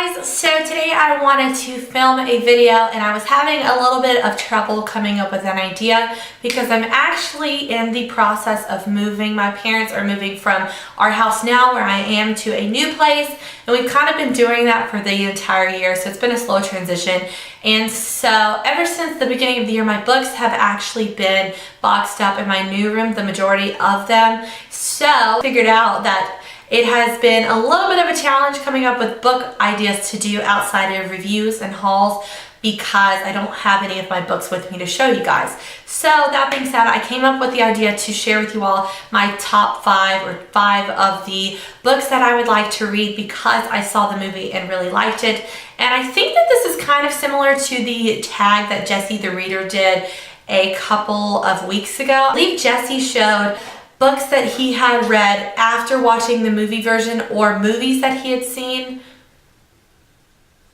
guys, so today I wanted to film a video and I was having a little bit of trouble coming up with an idea because I'm actually in the process of moving. My parents are moving from our house now where I am to a new place, and we've kind of been doing that for the entire year, so it's been a slow transition. And so ever since the beginning of the year, my books have actually been boxed up in my new room, the majority of them. So I figured out that it has been a little bit of a challenge coming up with book ideas to do outside of reviews and hauls because I don't have any of my books with me to show you guys. So that being said, I came up with the idea to share with you all my top 5 of the books that I would like to read because I saw the movie and really liked it. And I think that this is kind of similar to the tag that Jesse the Reader did a couple of weeks ago. I believe Jesse showed books that he had read after watching the movie version or movies that he had seen,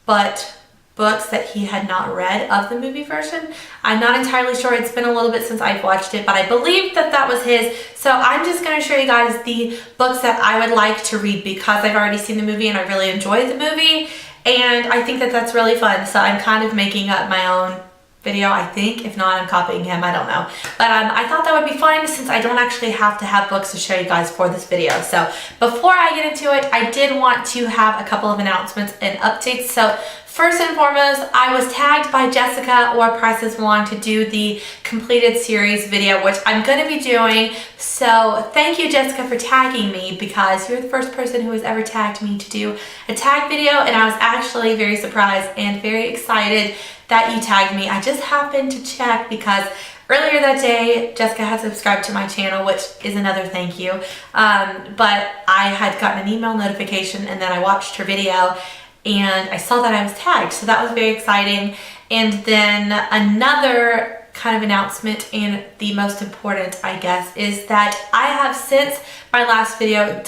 but books that he had not read of the movie version. I'm not entirely sure. It's been a little bit since I've watched it, but I believe that that was his. So I'm just going to show you guys the books that I would like to read because I've already seen the movie and I really enjoyed the movie, and I think that that's really fun. So I'm kind of making up my own video, I think. If not, I'm copying him, I don't know. But I thought that would be fun since I don't actually have to have books to show you guys for this video. So before I get into it, I did want to have a couple of announcements and updates. So first and foremost, I was tagged by Jessica or Prices Wong to do the completed series video, which I'm going to be doing. So thank you, Jessica, for tagging me because you're the first person who has ever tagged me to do a tag video, and I was actually very surprised and very excited that you tagged me. I just happened to check because earlier that day, Jessica had subscribed to my channel, which is another thank you. But I had gotten an email notification and then I watched her video and I saw that I was tagged. So that was very exciting. And then another kind of announcement, and the most important, I guess, is that I have since my last video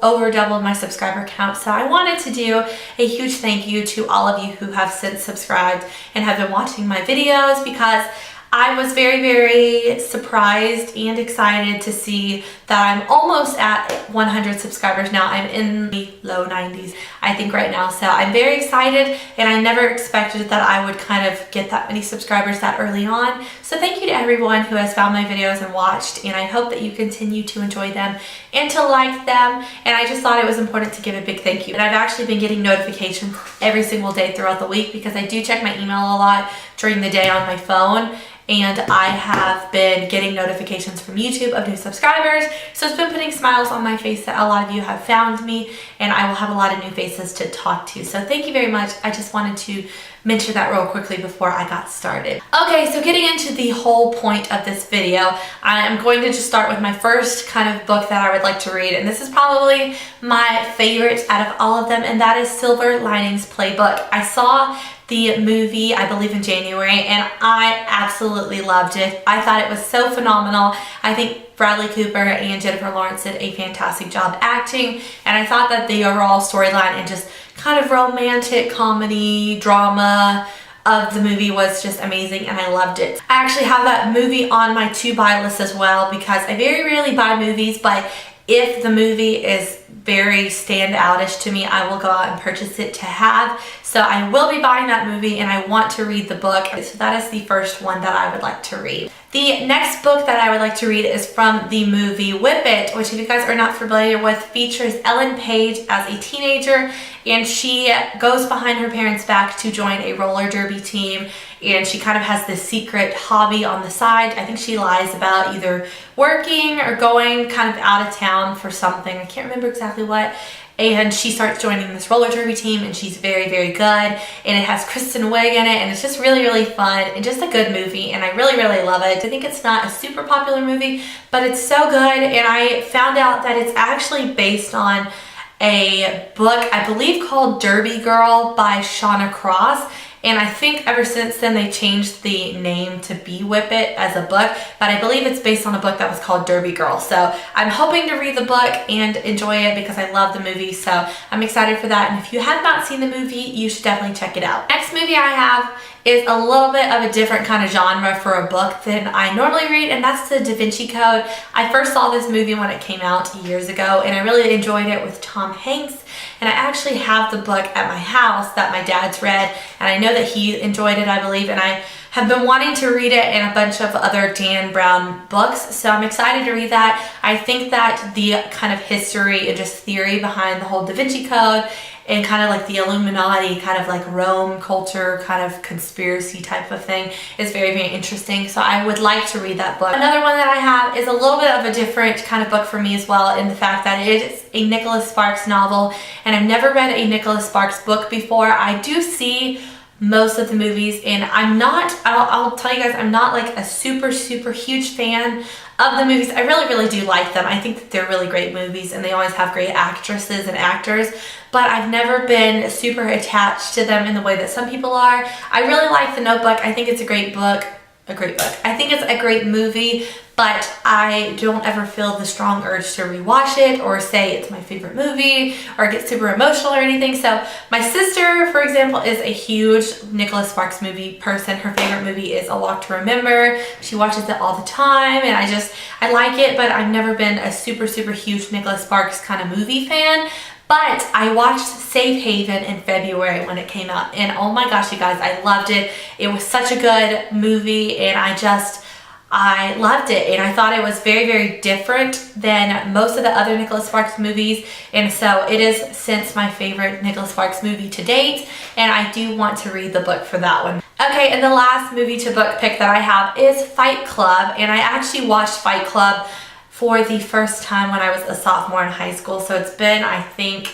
over doubled my subscriber count. So I wanted to do a huge thank you to all of you who have since subscribed and have been watching my videos, because I was very, very surprised and excited to see that I'm almost at 100 subscribers now. I'm in the low 90s, I think, right now. So I'm very excited, and I never expected that I would kind of get that many subscribers that early on. So thank you to everyone who has found my videos and watched, and I hope that you continue to enjoy them and to like them. And I just thought it was important to give a big thank you. And I've actually been getting notifications every single day throughout the week because I do check my email a lot during the day on my phone. And I have been getting notifications from YouTube of new subscribers. So it's been putting smiles on my face that a lot of you have found me, and I will have a lot of new faces to talk to. So thank you very much. I just wanted to mention that real quickly before I got started. Okay, so getting into the whole point of this video, I'm going to just start with my first kind of book that I would like to read. And this is probably my favorite out of all of them, and that is Silver Linings Playbook. I saw the movie, I believe, in January, and I absolutely loved it. I thought it was so phenomenal. I think Bradley Cooper and Jennifer Lawrence did a fantastic job acting, and I thought that the overall storyline and just kind of romantic comedy drama of the movie was just amazing, and I loved it. I actually have that movie on my to buy list as well because I very rarely buy movies, but if the movie is very standoutish to me, I will go out and purchase it to have. So I will be buying that movie, and I want to read the book. So that is the first one that I would like to read. The next book that I would like to read is from the movie Whip It, which, if you guys are not familiar with, features Ellen Page as a teenager, and she goes behind her parents' back to join a roller derby team, and she kind of has this secret hobby on the side. I think she lies about either working or going kind of out of town for something. I can't remember exactly what. And she starts joining this roller derby team, and she's very, very good. And it has Kristen Wiig in it, and it's just really, really fun and just a good movie, and I really, really love it. I think it's not a super popular movie, but it's so good, and I found out that it's actually based on a book, I believe, called Derby Girl by Shauna Cross. And I think ever since then they changed the name to Be Whip It as a book, but I believe it's based on a book that was called Derby Girl. So I'm hoping to read the book and enjoy it because I love the movie. So I'm excited for that. And if you have not seen the movie, you should definitely check it out. Next movie I have is a little bit of a different kind of genre for a book than I normally read, and that's the DaVinci Code. I first saw this movie when it came out years ago, and I really enjoyed it with Tom Hanks. And I actually have the book at my house that my dad's read, and I know that he enjoyed it, I believe, and I have been wanting to read it and a bunch of other Dan Brown books, so I'm excited to read that. I think that the kind of history and just theory behind the whole DaVinci Code and kind of like the Illuminati, kind of like Rome culture, kind of conspiracy type of thing is very, very interesting. So I would like to read that book. Another one that I have is a little bit of a different kind of book for me as well, in the fact that it is a Nicholas Sparks novel, and I've never read a Nicholas Sparks book before. I do see most of the movies, and I'll tell you guys, I'm not like a super huge fan of the movies. I really do like them. I think that they're really great movies, and they always have great actresses and actors, but I've never been super attached to them in the way that some people are. I really like The Notebook. I think it's a great book. I think it's a great movie, but I don't ever feel the strong urge to rewatch it or say it's my favorite movie or get super emotional or anything. So my sister, for example, is a huge Nicholas Sparks movie person. Her favorite movie is A Walk to Remember. She watches it all the time, and I like it, but I've never been a super huge Nicholas Sparks kind of movie fan. But I watched Safe Haven in February when it came out, and oh my gosh, you guys, I loved it. It was such a good movie, and I loved it, and I thought it was very different than most of the other Nicholas Sparks movies, and so it is since my favorite Nicholas Sparks movie to date, and I do want to read the book for that one. Okay, and the last movie to book pick that I have is Fight Club, and I actually watched Fight Club for the first time when I was a sophomore in high school, so it's been, I think,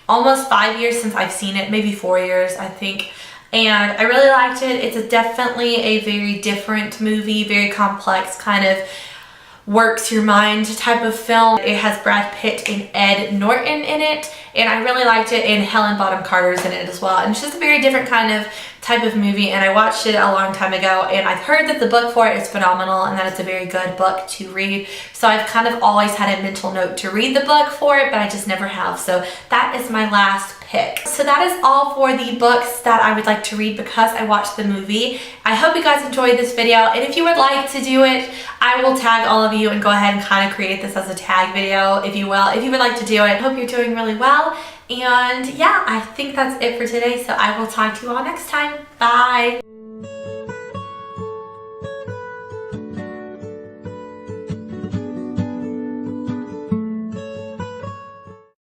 almost 5 years since I've seen it, maybe 4 years, I think. And I really liked it. It's definitely a very different movie, very complex, kind of works your mind type of film. It has Brad Pitt and Ed Norton in it, and I really liked it, and Helen Bonham Carter's in it as well. And it's just a very different kind of type of movie, and I watched it a long time ago, and I've heard that the book for it is phenomenal and that it's a very good book to read. So I've kind of always had a mental note to read the book for it, but I just never have. So that is my last pick. So that is all for the books that I would like to read because I watched the movie. I hope you guys enjoyed this video, and if you would like to do it, I will tag all of you and go ahead and kind of create this as a tag video, if you will, if you would like to do it. I hope you're doing really well, and yeah, I think that's it for today, so I will talk to you all next time. Bye!